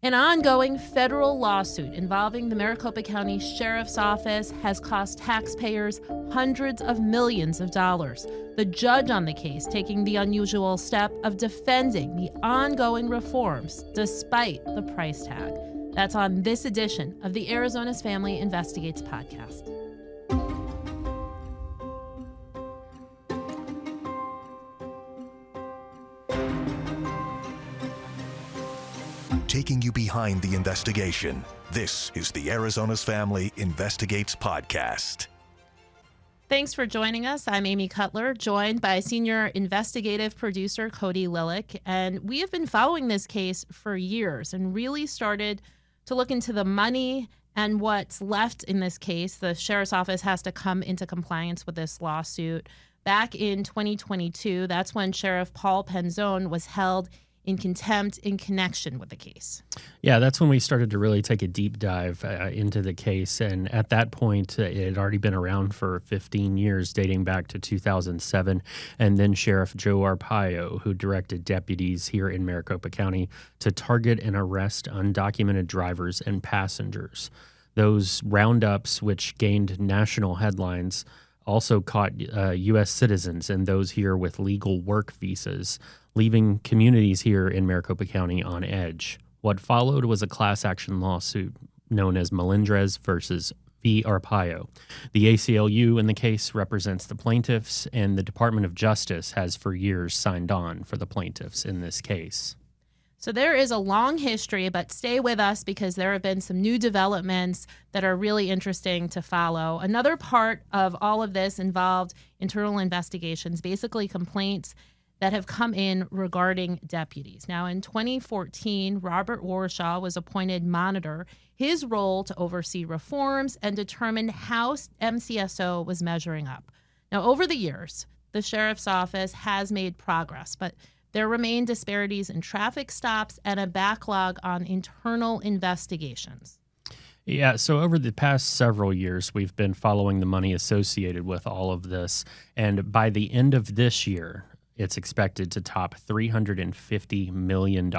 An ongoing federal lawsuit involving the Maricopa County Sheriff's Office has cost taxpayers hundreds of millions of dollars. The judge on the case taking the unusual step of defending the ongoing reforms despite the price tag. That's on this edition of the Arizona's Family Investigates podcast. Taking you behind the investigation. This is the Arizona's Family Investigates podcast. Thanks for joining us. I'm Amy Cutler, joined by senior investigative producer Cody Lillick, and we have been following this case for years and really started to look into the money and what's left in this case. The Sheriff's Office has to come into compliance with this lawsuit. Back in 2022, that's when Sheriff Paul Penzone was held in contempt in connection with the case. Yeah, that's when we started to really take a deep dive into the case. And at that point, it had already been around for 15 years, dating back to 2007. And then Sheriff Joe Arpaio, who directed deputies here in Maricopa County to target and arrest undocumented drivers and passengers. Those roundups, which gained national headlines, also caught U.S. citizens and those here with legal work visas, leaving communities here in Maricopa County on edge. What followed was a class action lawsuit known as Melendrez versus v. Arpaio. The ACLU in the case represents the plaintiffs, and the Department of Justice has for years signed on for the plaintiffs in this case. So there is a long history, but stay with us because there have been some new developments that are really interesting to follow. Another part of all of this involved internal investigations, basically complaints that have come in regarding deputies. Now, in 2014, Robert Warshaw was appointed monitor, his role to oversee reforms and determine how MCSO was measuring up. Now, over the years, the Sheriff's Office has made progress, but there remain disparities in traffic stops and a backlog on internal investigations. Yeah, so over the past several years, we've been following the money associated with all of this. And by the end of this year, it's expected to top $350 million.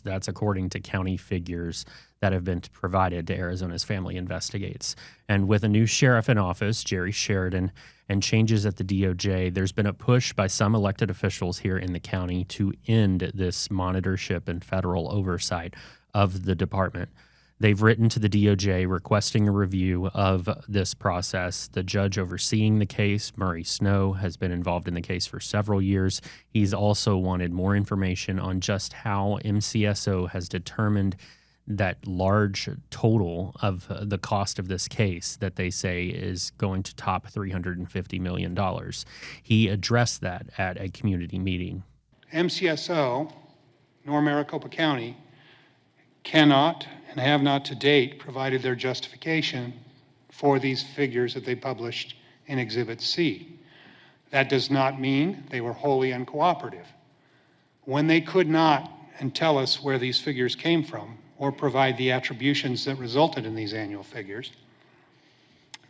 That's according to county figures that have been provided to Arizona's Family Investigates. And with a new sheriff in office, Jerry Sheridan, and changes at the DOJ, there's been a push by some elected officials here in the county to end this monitorship and federal oversight of the department. They've written to the DOJ requesting a review of this process. The judge overseeing the case, Murray Snow, has been involved in the case for several years. He's also wanted more information on just how MCSO has determined that large total of the cost of this case that they say is going to top $350 million. He addressed that at a community meeting. MCSO, nor Maricopa County, cannot and have not to date provided their justification for these figures that they published in Exhibit C. That does not mean they were wholly uncooperative. When they could not and tell us where these figures came from or provide the attributions that resulted in these annual figures,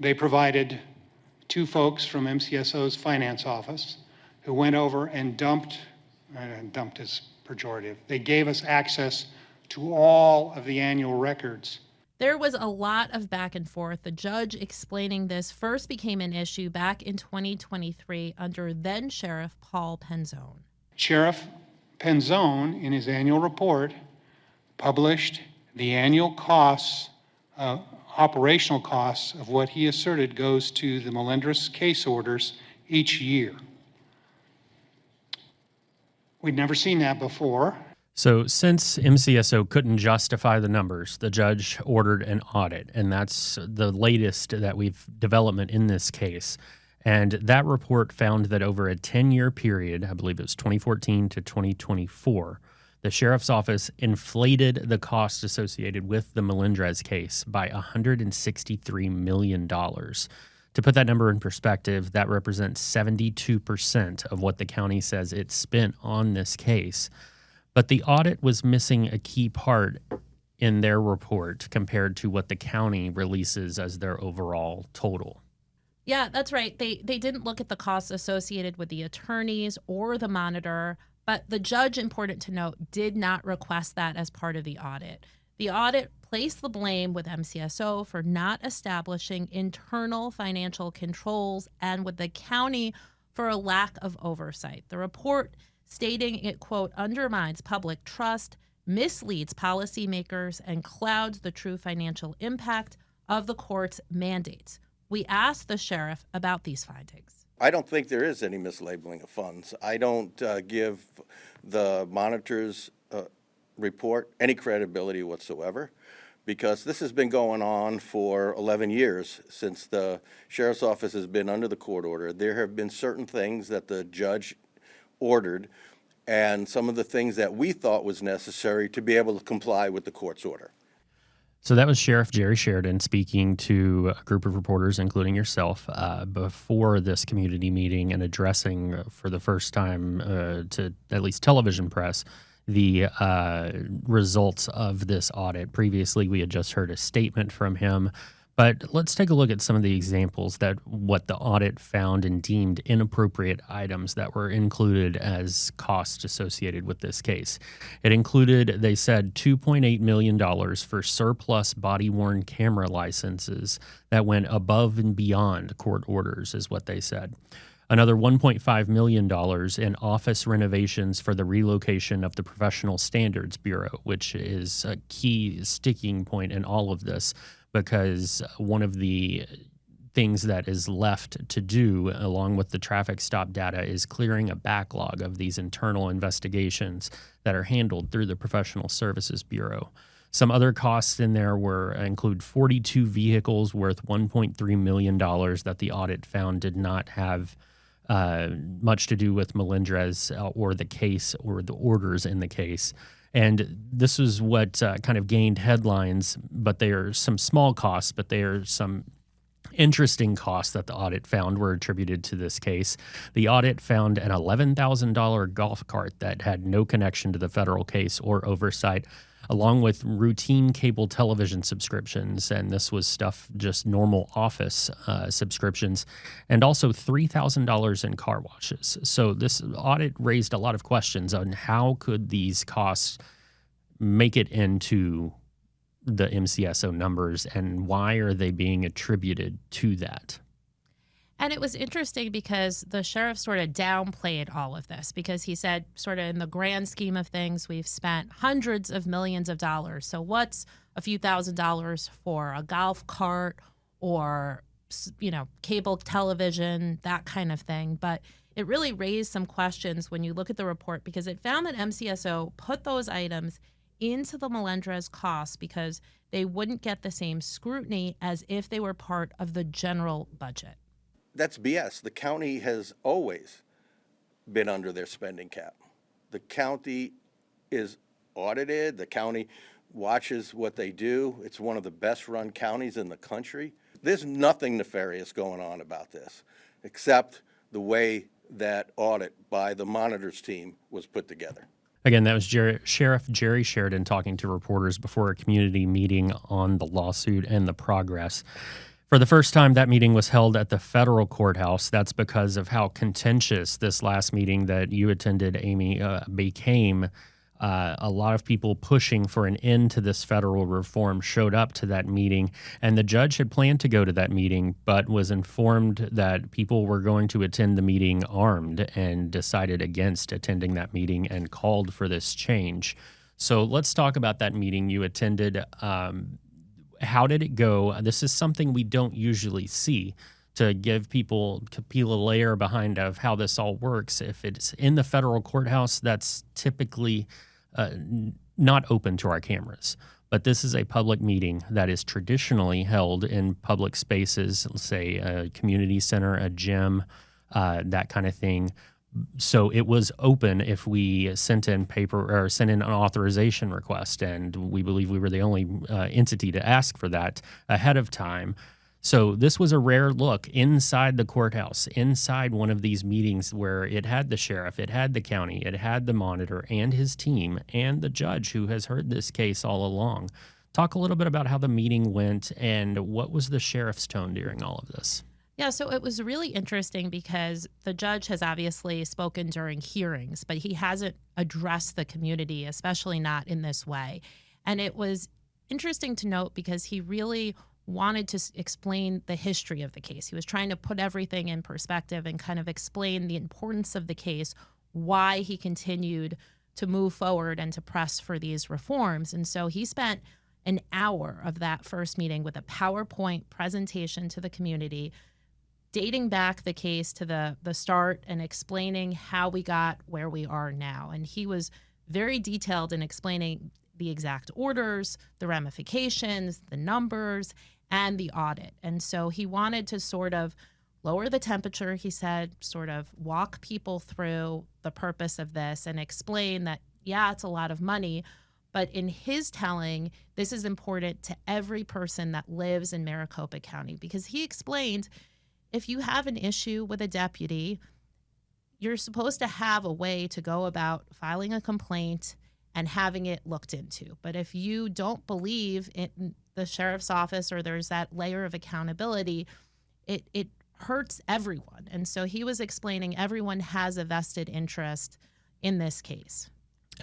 they provided two folks from MCSO's finance office who went over and dumped is pejorative. They gave us access to all of the annual records. There was a lot of back and forth. The judge explaining this first became an issue back in 2023 under then Sheriff Paul Penzone. Sheriff Penzone, in his annual report, published the annual costs, operational costs of what he asserted goes to the Melendrez case orders each year. We'd never seen that before. So since MCSO couldn't justify the numbers, the judge ordered an audit, and that's the latest that we've development in this case. And that report found that over a 10-year period, I believe it was 2014 to 2024, the sheriff's office inflated the costs associated with the Melendrez case by $163 million. To put that number in perspective, that represents 72% of what the county says it spent on this case. But the audit was missing a key part in their report compared to what the county releases as their overall total. Yeah, that's right. They didn't look at the costs associated with the attorneys or the monitor, but the judge, important to note, did not request that as part of the audit. The audit placed the blame with MCSO for not establishing internal financial controls and with the county for a lack of oversight. The report stating it, quote, undermines public trust, misleads policymakers, and clouds the true financial impact of the court's mandates. We asked the sheriff about these findings. I don't think there is any mislabeling of funds. I don't give the monitor's report any credibility whatsoever, because this has been going on for 11 years since the sheriff's office has been under the court order. There have been certain things that the judge ordered and some of the things that we thought was necessary to be able to comply with the court's order. So that was Sheriff Jerry Sheridan speaking to a group of reporters, including yourself, before this community meeting and addressing for the first time to at least television press the results of this audit. Previously, we had just heard a statement from him. But let's take a look at some of the examples that what the audit found and deemed inappropriate items that were included as costs associated with this case. It included, they said, $2.8 million for surplus body-worn camera licenses that went above and beyond court orders, is what they said. Another $1.5 million in office renovations for the relocation of the Professional Standards Bureau, which is a key sticking point in all of this, because one of the things that is left to do, along with the traffic stop data, is clearing a backlog of these internal investigations that are handled through the Professional Services Bureau. Some other costs in there include 42 vehicles worth $1.3 million that the audit found did not have much to do with Melendrez or the case or the orders in the case. And this is what kind of gained headlines, but they are some small costs, but they are some interesting costs that the audit found were attributed to this case. The audit found an $11,000 golf cart that had no connection to the federal case or oversight, along with routine cable television subscriptions, and this was stuff, just normal office subscriptions, and also $3,000 in car washes. So this audit raised a lot of questions on how could these costs make it into the MCSO numbers, and why are they being attributed to that? And it was interesting because the sheriff sort of downplayed all of this, because he said, sort of in the grand scheme of things, we've spent hundreds of millions of dollars. So what's a few $1,000s for a golf cart or, cable television, that kind of thing. But it really raised some questions when you look at the report, because it found that MCSO put those items into the Melendrez costs because they wouldn't get the same scrutiny as if they were part of the general budget. That's BS. The county has always been under their spending cap. The county is audited. The county watches what they do. It's one of the best run counties in the country. There's nothing nefarious going on about this, except the way that audit by the monitors team was put together. Again, that was Sheriff Jerry Sheridan talking to reporters before a community meeting on the lawsuit and the progress. For the first time, that meeting was held at the federal courthouse. That's because of how contentious this last meeting that you attended, Amy, became. A lot of people pushing for an end to this federal reform showed up to that meeting, and the judge had planned to go to that meeting, but was informed that people were going to attend the meeting armed and decided against attending that meeting and called for this change. So let's talk about that meeting you attended. How did it go? This is something we don't usually see, to give people to peel a layer behind of how this all works. If it's in the federal courthouse, that's typically not open to our cameras. But this is a public meeting that is traditionally held in public spaces, let's say a community center, a gym, that kind of thing. So it was open if we sent in an authorization request, and we believe we were the only entity to ask for that ahead of time. So this was a rare look inside the courthouse, inside one of these meetings where it had the sheriff, it had the county, it had the monitor and his team, and the judge who has heard this case all along. Talk a little bit about how the meeting went and what was the sheriff's tone during all of this. Yeah, so it was really interesting because the judge has obviously spoken during hearings, but he hasn't addressed the community, especially not in this way. And it was interesting to note because he really wanted to explain the history of the case. He was trying to put everything in perspective and kind of explain the importance of the case, why he continued to move forward and to press for these reforms. And so he spent an hour of that first meeting with a PowerPoint presentation to the community, dating back the case to the start and explaining how we got where we are now. And he was very detailed in explaining the exact orders, the ramifications, the numbers, and the audit. And so he wanted to sort of lower the temperature, he said, sort of walk people through the purpose of this and explain that, yeah, it's a lot of money, but in his telling, this is important to every person that lives in Maricopa County, because he explained if you have an issue with a deputy, you're supposed to have a way to go about filing a complaint and having it looked into. But if you don't believe in the sheriff's office or there's that layer of accountability, it hurts everyone. And so he was explaining everyone has a vested interest in this case.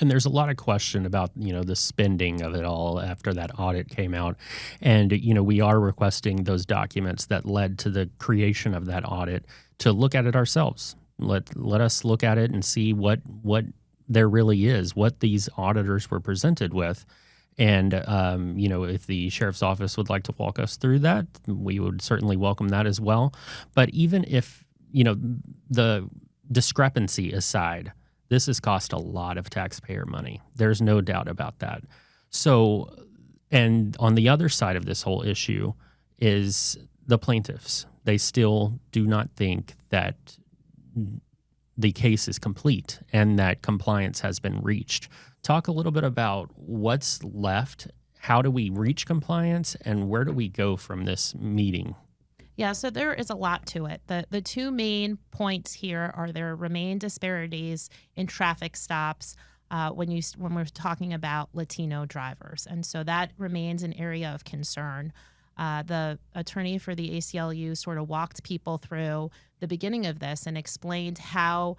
And there's a lot of question about, the spending of it all after that audit came out. And, we are requesting those documents that led to the creation of that audit to look at it ourselves. Let us look at it and see what there really is, what these auditors were presented with. And, if the sheriff's office would like to walk us through that, we would certainly welcome that as well. But even if, the discrepancy aside, this has cost a lot of taxpayer money. There's no doubt about that. So, and on the other side of this whole issue is the plaintiffs. They still do not think that the case is complete and that compliance has been reached. Talk a little bit about what's left. How do we reach compliance and where do we go from this meeting? Yeah, so there is a lot to it. The two main points here are there remain disparities in traffic stops when we're talking about Latino drivers, and so that remains an area of concern. The attorney for the ACLU sort of walked people through the beginning of this and explained how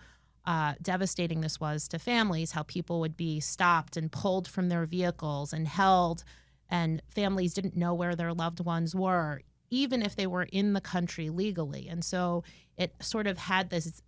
devastating this was to families, how people would be stopped and pulled from their vehicles and held, and families didn't know where their loved ones were, even if they were in the country legally. And so it sort of had this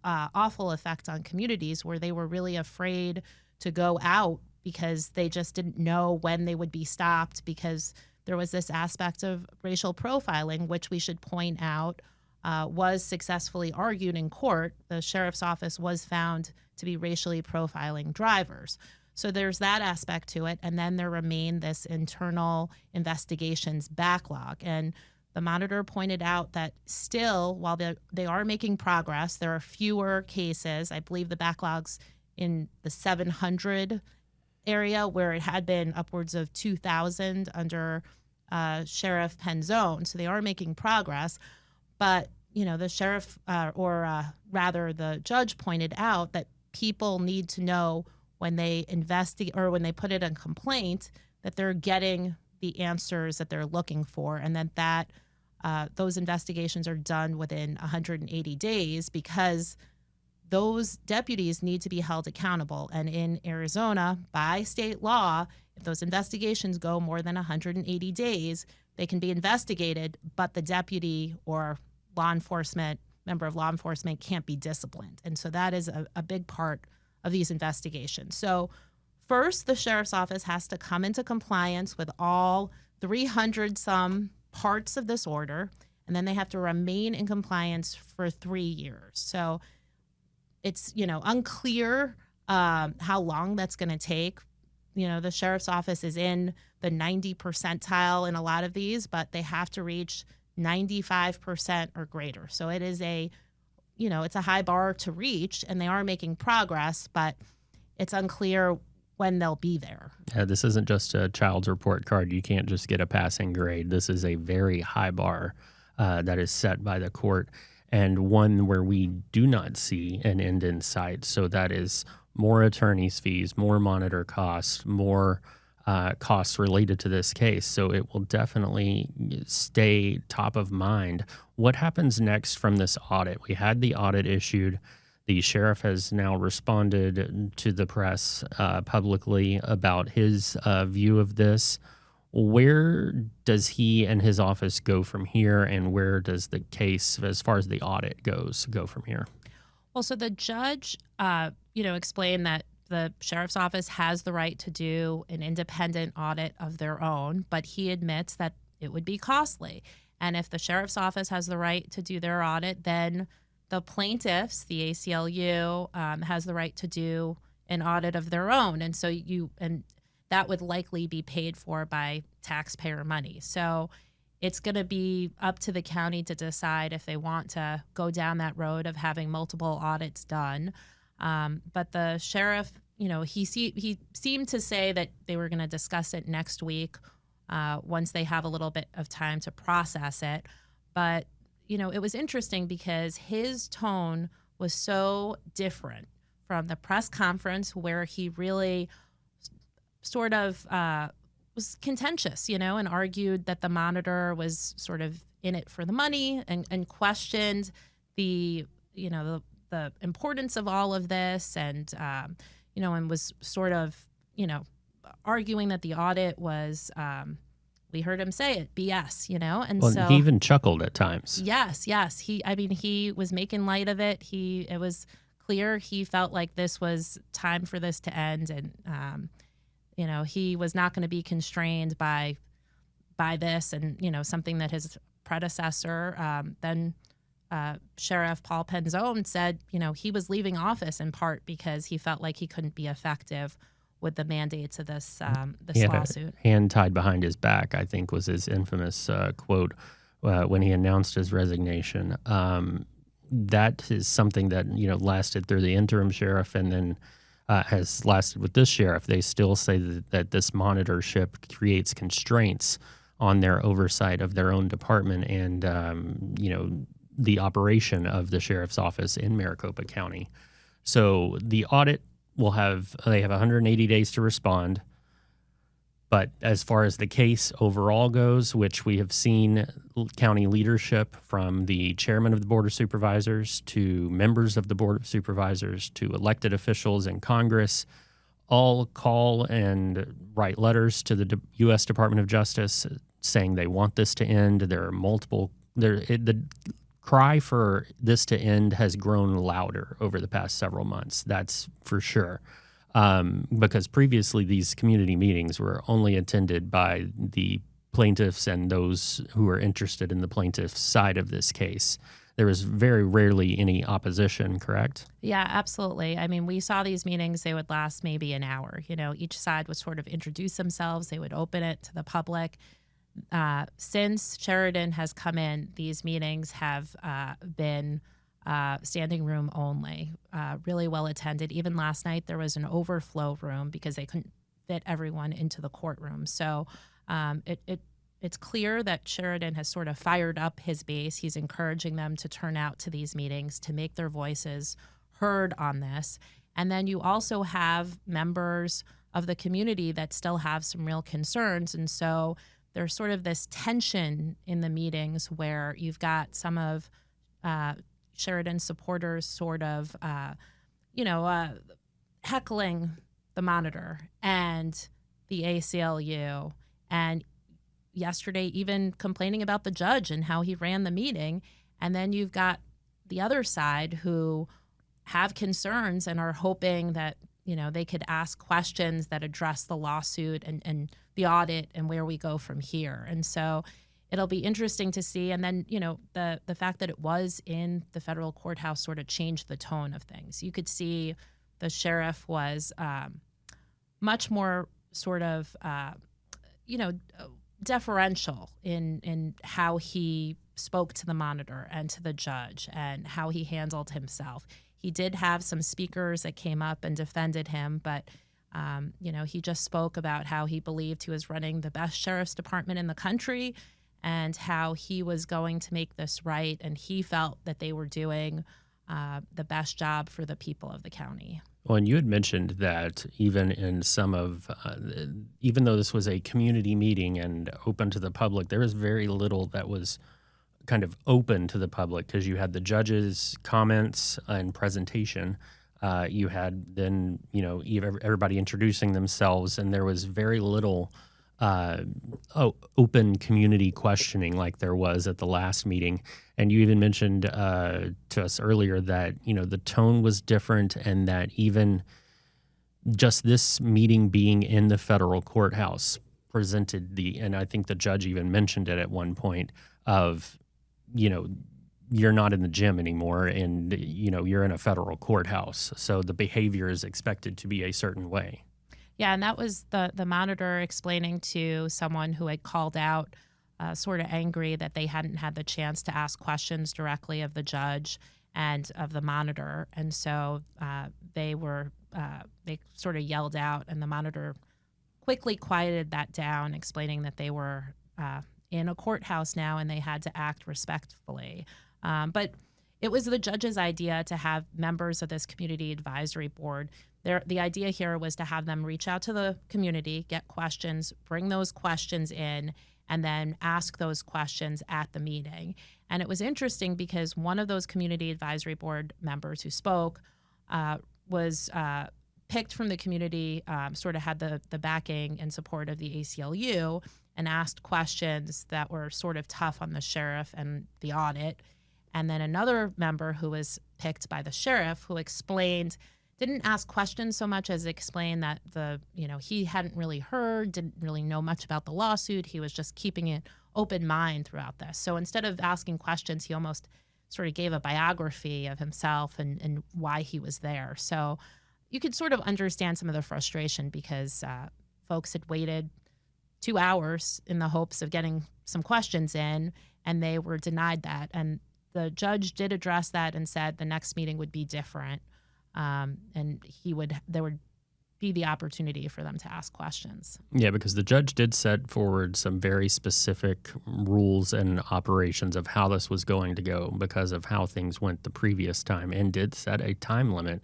awful effect on communities where they were really afraid to go out because they just didn't know when they would be stopped, because there was this aspect of racial profiling, which we should point out was successfully argued in court. The sheriff's office was found to be racially profiling drivers. So there's that aspect to it. And then there remained this internal investigations backlog. And the monitor pointed out that still, while they are making progress, there are fewer cases. I believe the backlog's in the 700 area, where it had been upwards of 2,000 under Sheriff Penzone. So they are making progress. But, the sheriff, rather the judge, pointed out that people need to know when they investigate or when they put it in complaint that they're getting the answers that they're looking for, and that those investigations are done within 180 days, because those deputies need to be held accountable. And in Arizona, by state law, if those investigations go more than 180 days, they can be investigated, but the deputy or member of law enforcement can't be disciplined. And so that is a big part of these investigations. So first, the sheriff's office has to come into compliance with all 300 some parts of this order, and then they have to remain in compliance for 3 years. So it's, unclear how long that's going to take. The sheriff's office is in the 90 percentile in a lot of these, but they have to reach 95% or greater. So it is it's a high bar to reach, and they are making progress, but it's unclear when they'll be there. Yeah, this isn't just a child's report card. You can't just get a passing grade. This is a very high bar that is set by the court, and one where we do not see an end in sight. So that is more attorney's fees, more monitor costs, more costs related to this case. So it will definitely stay top of mind. What happens next from this audit? We had the audit issued. The sheriff has now responded to the press publicly about his view of this. Where does he and his office go from here, and where does the case, as far as the audit goes, go from here? Well, so the judge, explained that the sheriff's office has the right to do an independent audit of their own, but he admits that it would be costly. And if the sheriff's office has the right to do their audit, then the plaintiffs, the ACLU, has the right to do an audit of their own. And so that would likely be paid for by taxpayer money. So it's going to be up to the county to decide if they want to go down that road of having multiple audits done. But the sheriff, he seemed to say that they were going to discuss it next week once they have a little bit of time to process it. But, it was interesting because his tone was so different from the press conference where he really sort of was contentious, and argued that the monitor was sort of in it for the money and questioned the importance of all of this and was sort of, arguing that the audit was, we heard him say it, BS, and Well, so he even chuckled at times. Yes. He was making light of it. It was clear he felt like this was time for this to end, and he was not going to be constrained by this, and something that his predecessor, then Sheriff Paul Penzone, said he was leaving office in part because he felt like he couldn't be effective with the mandates of this He had lawsuit. a hand tied behind his back, I think was his infamous quote when he announced his resignation. That is something that lasted through the interim sheriff and then has lasted with this sheriff. They still say that this monitorship creates constraints on their oversight of their own department and the operation of the sheriff's office in Maricopa County. So the audit they have 180 days to respond. But as far as the case overall goes, which we have seen county leadership from the chairman of the Board of Supervisors to members of the Board of Supervisors to elected officials in Congress, all call and write letters to the U.S. Department of Justice saying they want this to end. There are multiple. The cry for this to end has grown louder over the past several months. That's for sure. Because previously these community meetings were only attended by the plaintiffs and those who are interested in the plaintiff's side of this case. There was very rarely any opposition, correct? Yeah, absolutely. I mean, we saw these meetings, they would last maybe an hour. Each side would sort of introduce themselves. They would open it to the public. Since Sheridan has come in, these meetings have been standing room only, really well attended. Even last night, there was an overflow room because they couldn't fit everyone into the courtroom. So it's clear that Sheridan has sort of fired up his base. He's encouraging them to turn out to these meetings, to make their voices heard on this. And then you also have members of the community that still have some real concerns. And so there's sort of this tension in the meetings where you've got some of Sheridan's supporters sort of, heckling the monitor and the ACLU, and yesterday even complaining about the judge and how he ran the meeting. And then you've got the other side who have concerns and are hoping that they could ask questions that address the lawsuit and the audit and where we go from here. And so it'll be interesting to see. And then, the fact that it was in the federal courthouse sort of changed the tone of things. You could see the sheriff was much more sort of, deferential in how he spoke to the monitor and to the judge and how he handled himself. He did have some speakers that came up and defended him, but he just spoke about how he believed he was running the best sheriff's department in the country and how he was going to make this right, and he felt that they were doing the best job for the people of the county. Well, and you had mentioned that even in some of, even though this was a community meeting and open to the public, there was very little that was kind of open to the public because you had the judge's comments and presentation. You had then, everybody introducing themselves, and there was very little open community questioning like there was at the last meeting. And you even mentioned to us earlier that, the tone was different, and that even just this meeting being in the federal courthouse presented and I think the judge even mentioned it at one point of, you're not in the gym anymore, and, you're in a federal courthouse. So the behavior is expected to be a certain way. Yeah, and that was the monitor explaining to someone who had called out, sort of angry that they hadn't had the chance to ask questions directly of the judge and of the monitor. And so they sort of yelled out, and the monitor quickly quieted that down, explaining that they were in a courthouse now and they had to act respectfully. But it was the judge's idea to have members of this community advisory board. The idea here was to have them reach out to the community, get questions, bring those questions in, and then ask those questions at the meeting. And it was interesting because one of those community advisory board members who spoke was picked from the community, sort of had the backing and support of the ACLU, and asked questions that were sort of tough on the sheriff and the audit. And then another member who was picked by the sheriff, who didn't ask questions so much as explain that he hadn't really heard, didn't really know much about the lawsuit. He was just keeping an open mind throughout this. So instead of asking questions, he almost sort of gave a biography of himself and why he was there. So you could sort of understand some of the frustration because folks had waited 2 hours in the hopes of getting some questions in, and they were denied that. And the judge did address that and said the next meeting would be different. And there would be the opportunity for them to ask questions. Yeah, because the judge did set forward some very specific rules and operations of how this was going to go because of how things went the previous time, and did set a time limit,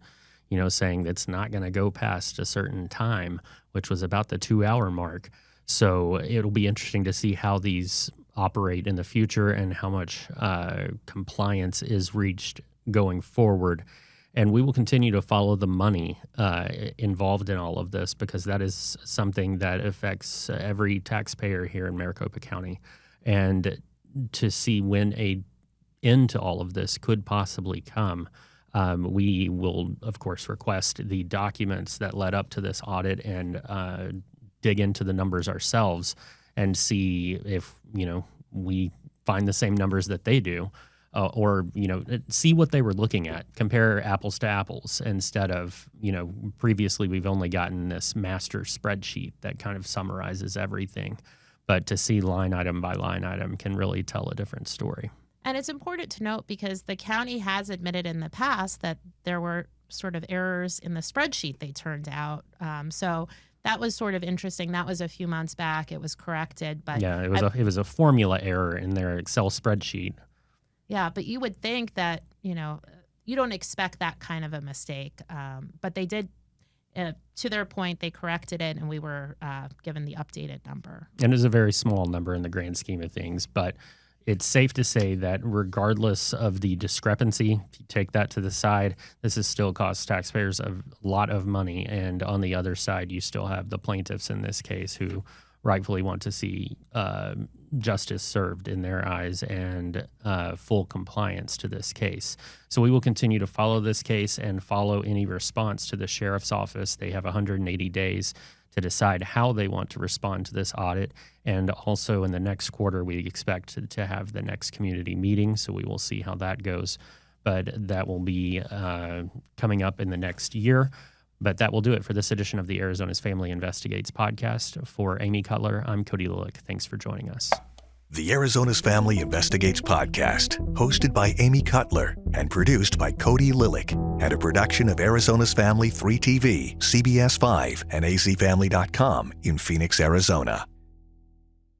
saying it's not going to go past a certain time, which was about the 2-hour mark. So it'll be interesting to see how these operate in the future and how much compliance is reached going forward. And we will continue to follow the money involved in all of this, because that is something that affects every taxpayer here in Maricopa County. And to see when a end to all of this could possibly come, we will, of course, request the documents that led up to this audit and dig into the numbers ourselves and see if, we find the same numbers that they do. Or see what they were looking at, compare apples to apples, instead of, previously we've only gotten this master spreadsheet that kind of summarizes everything. But to see line item by line item can really tell a different story. And it's important to note because the county has admitted in the past that there were sort of errors in the spreadsheet they turned out. So that was sort of interesting. That was a few months back. It was corrected. But yeah, it was a formula error in their Excel spreadsheet. Yeah, but you would think that, you don't expect that kind of a mistake. But they did, to their point, they corrected it, and we were given the updated number. And it's a very small number in the grand scheme of things, but it's safe to say that regardless of the discrepancy, if you take that to the side, this has still cost taxpayers a lot of money. And on the other side, you still have the plaintiffs in this case who rightfully want to see justice served in their eyes and full compliance to this case. So we will continue to follow this case and follow any response to the sheriff's office. They have 180 days to decide how they want to respond to this audit. And also in the next quarter, we expect to have the next community meeting. So we will see how that goes. But that will be coming up in the next year. But that will do it for this edition of the Arizona's Family Investigates podcast. For Amy Cutler, I'm Cody Lilick. Thanks for joining us. The Arizona's Family Investigates podcast, hosted by Amy Cutler and produced by Cody Lilick, and a production of Arizona's Family 3 TV, CBS 5, and azfamily.com in Phoenix, Arizona.